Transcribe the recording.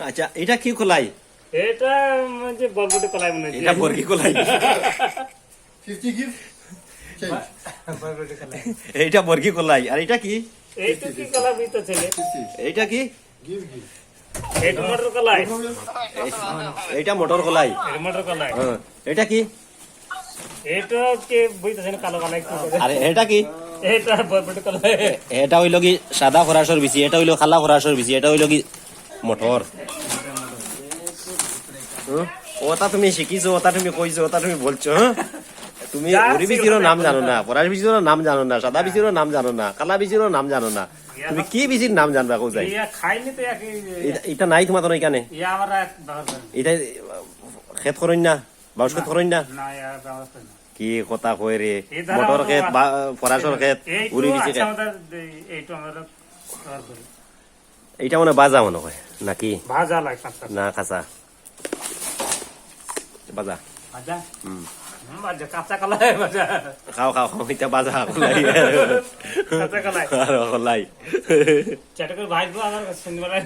আচ্ছা এটা কি কলাই? এটা যে বরবটি কলাই মনে হচ্ছে। এটা বর্গি কলাই। 50 give change বরবটি কলাই। এইটা বর্গি কলাই। আর এটা কি? এইটা কি কলাই বিতো ছেলে? 50 এইটা কি? give এটা মটর কলাই। এইটা মটর কলাই। এটা মটর কলাই। হ্যাঁ। এটা কি? এটা কে বিতো ছেলে কালো কলাই কি করে? আর এটা কি? এটা বরবটি কলাই। এটা হইল কি সাদা খরাসর বিচি, এটা হইল খালা খরাসর বিচি, এটা হইল কি মটর। ওটা তুমি শিখিছো, ওটা তুমি কইছো, ওটা তুমি বলছো। হ্যাঁ তুমি ওরি বিচিরও নাম জানো না, পরাশ বিচিরও নাম জানো না, সাদা বিচিরও নাম জানো না, কালা বিচিরও নাম জানো না। তুমি কি বিচির নাম জানবা কো যাই? ইয়া খাইনি তো একই এটা নাই তোমার তো এখানে। ইয়া আমার এক ব্যবস্থা নেই। এটা ক্ষেত করইন না, বাউস ক্ষেত করইন না। না ইয়া ব্যবস্থা নেই। কি কথা কয় রে? এই ধারা মটর আমার ক্ষেত, ফরাসর ক্ষেত, এইটু উড়ি বিচি আছে ক্ষেত। আমাদের এইটু আমাদের ব্যবহার করি। এইটা মানে বাজা মনে হয় নাকি? ভাজা লাগে কাঁচা। না কাঁচা? বাজা। ভাজা? ভাজা কাঁচা কলাই ভাজা। খাও খাও খাও, এটা বাজা কলাই। কাঁচা কলাই। আর কলাই। চেটা করে ভাজবো আবার সন্ধ্যাবেলায়